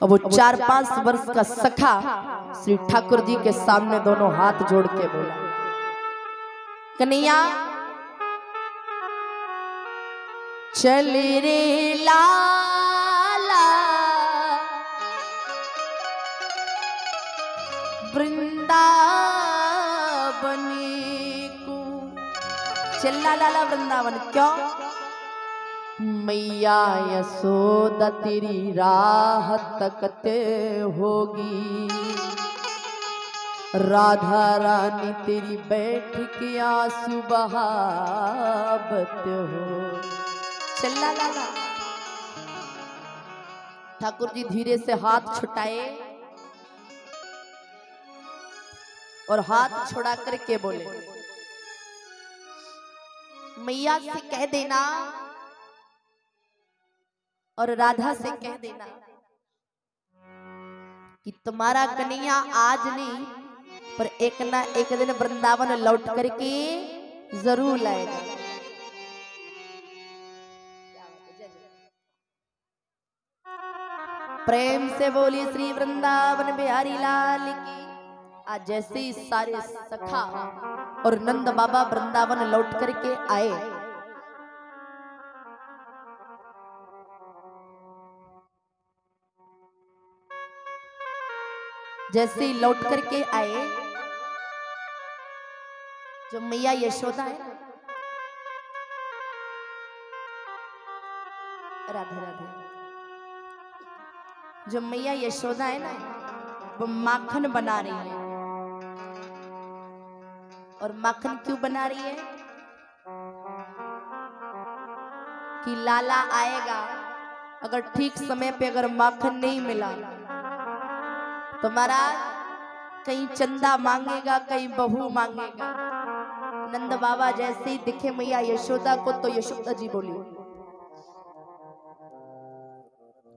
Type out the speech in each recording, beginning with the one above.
और वो 4-5 वर्ष का सखा श्री ठाकुर जी के सामने दोनों हाथ जोड़ के बोला, कन्हैया चल रे लाला वृंदावन को। चल लाला वृंदावन, क्यों? मैया यशोदा तेरी राह तकते होगी, राधा रानी तेरी बैठ के आंसू बहावत हो। चल्ला लाला। ठाकुर जी धीरे से हाथ छुटाए और हाथ छुड़ा करके बोले, मैया से कह देना और राधा से कह देना कि तुम्हारा कन्हैया आज नहीं पर एक ना एक दिन वृंदावन लौट करके जरूर लाएगा। प्रेम से बोली श्री वृंदावन बिहारी लाल की। आज जैसे ही सारे सखा और नंद बाबा वृंदावन लौट करके आए, जैसे ही लौट करके आए, जो मैया यशोदा है, राधे राधे, जो मैया यशोदा है ना, वो माखन बना रही है। और माखन क्यों बना रही है? कि लाला आएगा, अगर ठीक समय पे अगर माखन नहीं मिला तो महाराज कहीं चंदा मांगेगा, कहीं बहू मांगेगा। नंद बाबा जैसे ही दिखे मैया यशोदा को तो यशोदा जी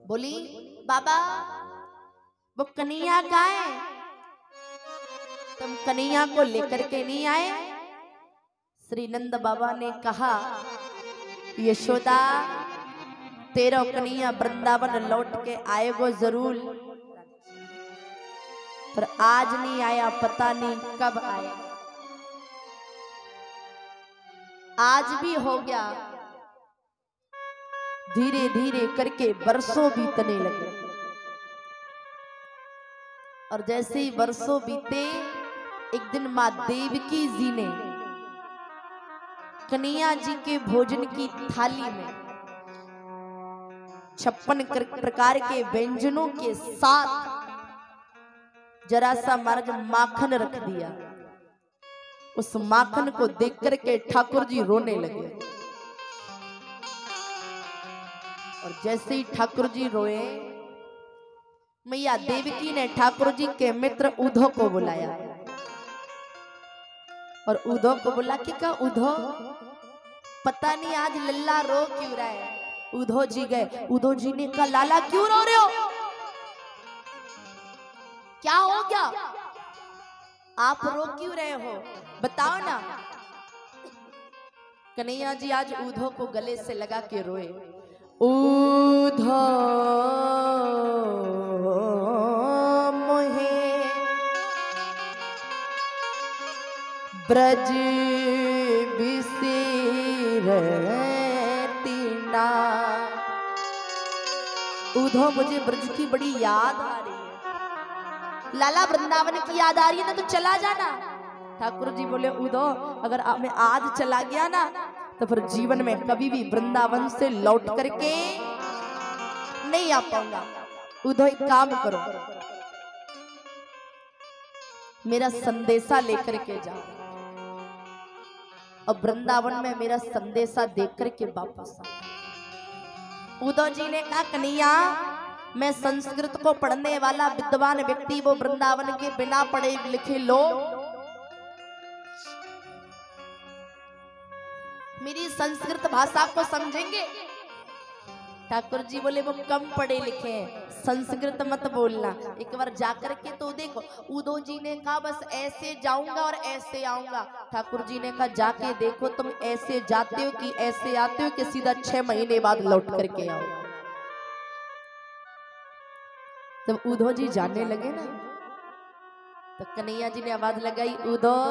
बोली बाबा वो कन्हैया कहाँ है? तुम कन्हैया को लेकर के नहीं आए? श्री नंद बाबा ने कहा, यशोदा तेरा कन्हैया वृंदावन लौट के आएगो जरूर, पर आज नहीं आया, पता नहीं कब आया। आज भी हो गया, धीरे धीरे करके बरसों बीतने लगे। और जैसे ही बरसों बीते, एक दिन मां देवकी जी ने कन्हैया जी के भोजन की थाली में 56 प्रकार के व्यंजनों के साथ जरा सा महाराज माखन रख दिया। उस माखन को देख करके ठाकुर जी रोने लगे। और जैसे ही ठाकुर जी रोए, मैया देवकी ने ठाकुर जी के मित्र उद्धव को बुलाया और उद्धव को बोला कि का उद्धव, पता नहीं आज लल्ला रो क्यों रहा है। उद्धव जी गए, उद्धव जी ने कहा लाला क्यों रो रहे हो, क्या हो गया, आप रो क्यों रहे हो, बताओ ना। कन्हैया जी आज उद्धव को गले से लगा के रोए। उद्धव मोहे ब्रज बिसरती ना। उद्धव मुझे ब्रज की बड़ी याद आ रही है। लाला वृंदावन की याद आ रही है ना, तो चला जाना। ठाकुर जी बोले उद्धव अगर मैं आज चला गया ना तो फिर जीवन में कभी भी वृंदावन से लौट करके नहीं आ पाऊंगा। उद्धव एक काम करो, मेरा संदेशा लेकर के जाओ और वृंदावन में मेरा संदेशा देख करके वापस आओ। उद्धव जी ने कहा कन्हैया मैं संस्कृत को पढ़ने वाला विद्वान व्यक्ति, वो वृंदावन के बिना पढ़े लिखे लोग मेरी संस्कृत भाषा को समझेंगे? ठाकुर जी बोले वो कम पढ़े लिखे हैं, संस्कृत मत बोलना, एक बार जाकर के तो देखो। उद्धव जी ने कहा बस ऐसे जाऊंगा और ऐसे आऊंगा। ठाकुर जी ने कहा जाके देखो, तुम ऐसे जाते हो कि ऐसे आते हो कि सीधा 6 महीने बाद लौट करके आओ। जब उद्धव जी जाने लगे ना तो कन्हैया जी ने आवाज लगाई, उद्धव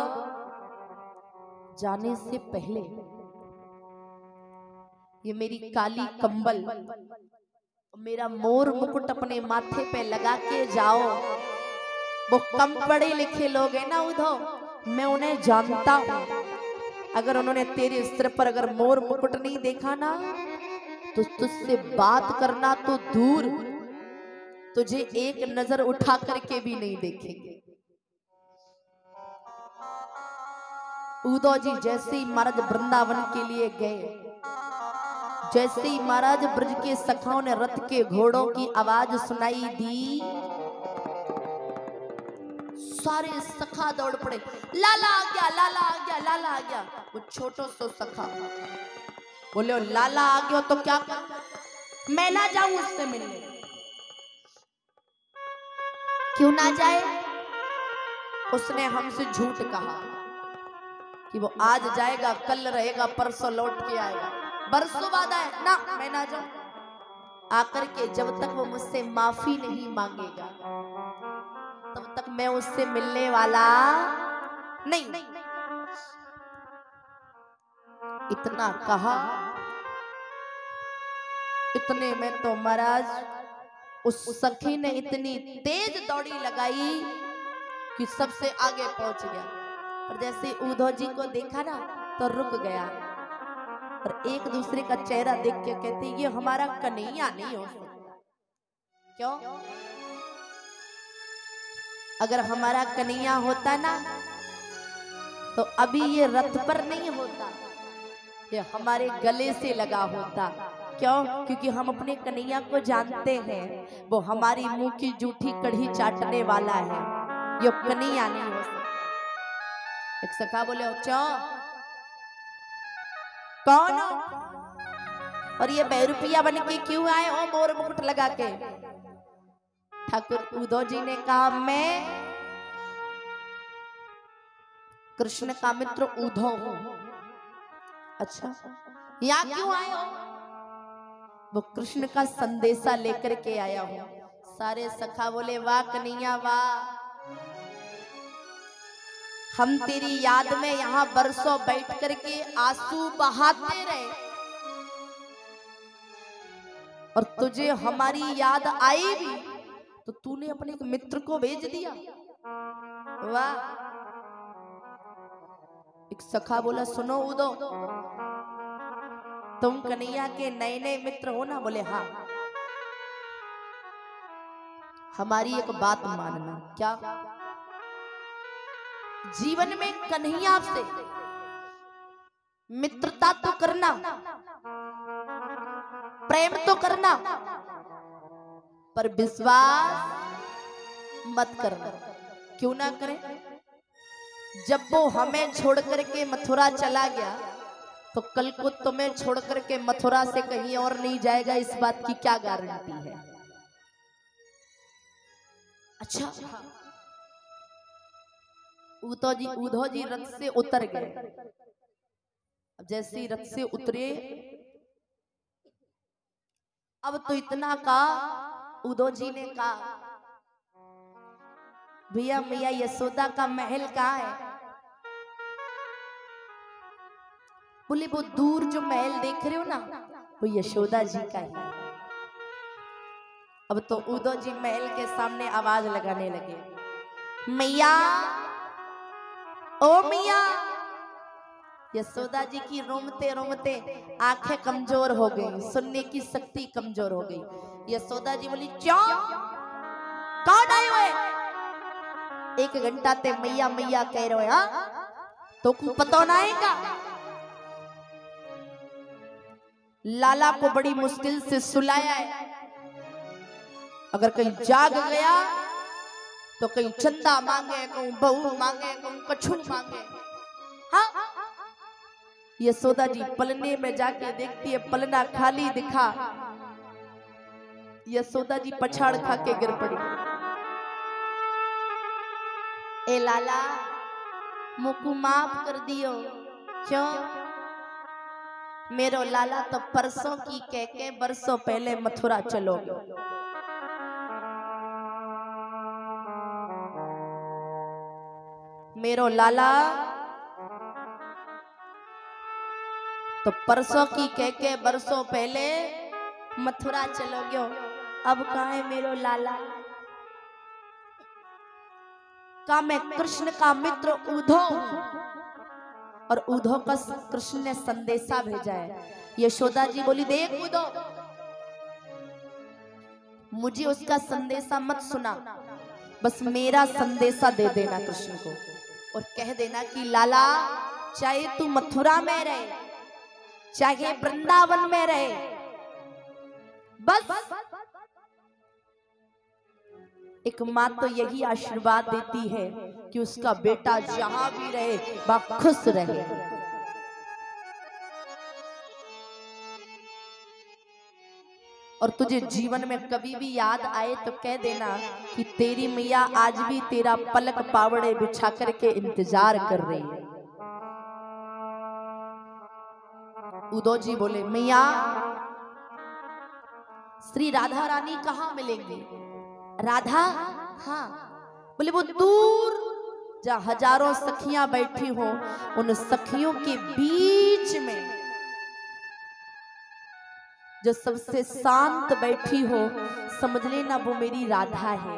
जाने से पहले ये मेरी काली कंबल मेरा मोर मुकुट अपने माथे पे लगा के जाओ। वो कम पढ़े लिखे लोग हैं ना उद्धव, मैं उन्हें जानता हूं। अगर उन्होंने तेरे सिर पर अगर मोर मुकुट नहीं देखा ना तो तुझसे बात करना तो दूर, तुझे एक नजर उठा करके भी नहीं देखेंगे। उद्धव जी जैसे ही महाराज वृंदावन के लिए गए, जैसे ही महाराज ब्रज के सखाओं ने रथ के घोड़ों की आवाज सुनाई दी, सारे सखा दौड़ पड़े, लाला आ गया, लाला आ गया, लाला आ गया। वो छोटो सो सखा बोले, लाला आ गया तो क्या कर? मैं ना जाऊं उससे मिलने। क्यों ना जाए? उसने हमसे झूठ कहा कि वो आज जाएगा, कल रहेगा, परसों लौट के आएगा, बरसों बाद आए ना, मैं ना जाऊं। आकर के जब तक वो मुझसे माफी नहीं मांगेगा तब तक मैं उससे मिलने वाला नहीं। इतना कहा, इतने में तो महाराज उस सखी ने इतनी तेज दौड़ी लगाई कि सबसे आगे पहुंच गया। और जैसे उद्धव जी को देखा ना तो रुक गया और एक दूसरे का चेहरा देख के कहते, ये हमारा कन्हैया नहीं हो सकता। क्यों? अगर हमारा कन्हैया होता ना तो अभी ये रथ पर नहीं होता, ये हमारे गले से लगा होता। क्यों? क्योंकि हम अपने कन्हैया को जानते हैं, वो हमारी मुंह की जूठी कढ़ी चाटने वाला है, ये कन्हैया नहीं हो सकता। एक सखा बोले, कौन हो? और ये बेरुपिया बन के क्यों आए हो मोर मुकुट लगा के? ठाकुर उद्धव जी ने कहा, मैं कृष्ण का मित्र उद्धव हूं। अच्छा, यहाँ क्यों आए हो? वो कृष्ण का संदेशा लेकर के आया हूं। सारे सखा बोले, वाह कन्हैया वाह, हम तेरी याद में यहाँ बरसों बैठ करके आंसू बहाते रहे और तुझे हमारी याद आई भी तो तूने अपने एक मित्र को भेज दिया। वाह। एक सखा बोला, सुनो उद्धव, तुम कन्हैया के नए नए मित्र हो ना? बोले हाँ। हमारी एक बात मानना। क्या? जीवन में कन्हैया से मित्रता तो करना, प्रेम तो करना, पर विश्वास मत करना। क्यों ना करें? जब वो हमें छोड़ करके मथुरा चला गया तो कल को तुम्हें छोड़ करके मथुरा से कहीं और नहीं जाएगा, इस बात की क्या गारंटी है? अच्छा, उद्धव जी रथ से उतर गए। अब जैसे ही रथ से उतरे, अब तो इतना कहा, उद्धव जी ने कहा, भैया मैया यशोदा का महल कहाँ है? बोले, वो दूर जो महल देख रहे हो ना, वो यशोदा जी का ही। अब तो उद्धव जी महल के सामने आवाज लगाने लगे, मैया ओ मैया। यशोदा जी की रोमते रोमते आंखें कमजोर हो गई, सुनने की शक्ति कमजोर हो गई। यशोदा जी बोली, क्यों? कौन आए हुए? 1 घंटा ते मैया मैया कह रहे हो, हाँ? तो को पता ना है का? लाला को बड़ी मुश्किल से सुलाया है, अगर कहीं जाग गया तो कहीं चंदा मांगे, कहीं बहू मांगे, कहीं कछु मांगे। हाँ? यशोदा जी पलने में जाके देखती है, पलना खाली दिखा। यशोदा जी पछाड़ खा के गिर पड़ी। ए लाला, मुझको माफ कर दियो। क्यों? मेरो लाला तो परसों की कह के बरसों पहले मथुरा चलो गए। मेरो लाला तो परसों की कह के बरसों पहले मथुरा चलो गयो, अब कहाँ है मेरो लाला। का मैं कृष्ण का मित्र उद्धव हूं और उद्धव का कृष्ण ने संदेशा भेजा है। यशोदा जी बोली देख उद्धव, मुझे उसका संदेशा मत सुना, बस मेरा संदेशा दे देना कृष्ण को और कह देना कि लाला चाहे तू मथुरा में रहे चाहे वृंदावन में रहे, बस एक माँ तो यही आशीर्वाद देती है कि उसका बेटा जहां भी रहे वह खुश रहे। और तुझे जीवन में कभी भी याद आए तो कह देना कि तेरी मैया आज भी तेरा पलक पावड़े बिछा करके इंतजार कर रही है। उद्धव जी बोले मैया श्री राधा रानी कहाँ मिलेंगी? राधा? हाँ। बोले वो दूर जहाँ हजारों सखियां बैठी हो उन सखियों के बीच में जो सबसे शांत बैठी हो समझ लेना वो मेरी राधा है।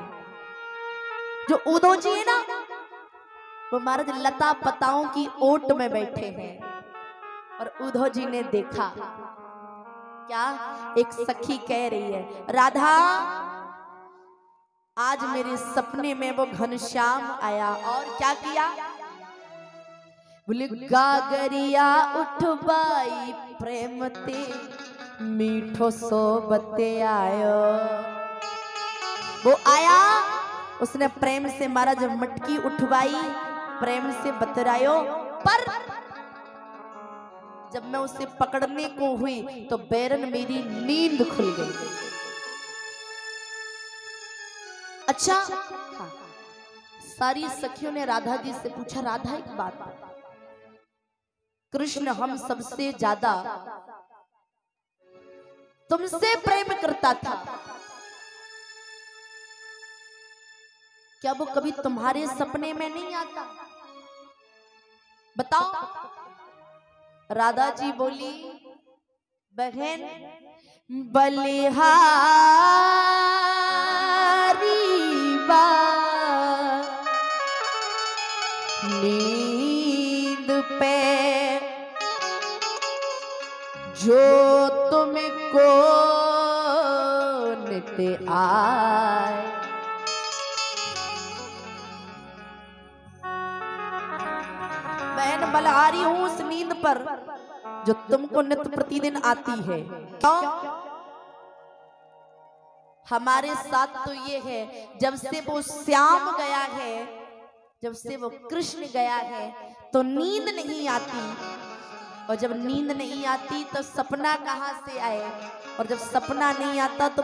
जो उद्धव जी है ना वो महाराज लता पताओं की ओट में बैठे हैं और उद्धव जी ने देखा क्या एक सखी कह रही है राधा आज मेरे सपने में वो घनश्याम आया और क्या किया? बोले गागरिया उठवाई प्रेम ते मीठो सोबते आयो। वो आया उसने प्रेम से महाराज मटकी उठवाई प्रेम से बतरायो, पर जब मैं उसे पकड़ने को हुई तो बैरन मेरी नींद खुल गई। अच्छा हाँ। सारी सखियों ने राधा जी से पूछा राधा एक बात, कृष्ण हम सबसे ज्यादा तुमसे प्रेम करता था, क्या वो कभी तुम्हारे सपने में नहीं आता? बताओ। राधा जी बोली बहन बलिहारी बा नींद पे जो तुमको नित आए। बहन बलहारी हूं उस नींद पर जो तुमको नित्य प्रतिदिन आती है। तो हमारे साथ तो ये है जब से वो श्याम गया है, जब से वो कृष्ण गया है तो नींद नहीं आती, और जब नींद नहीं आती तो सपना कहां से आए, और जब सपना नहीं आता तो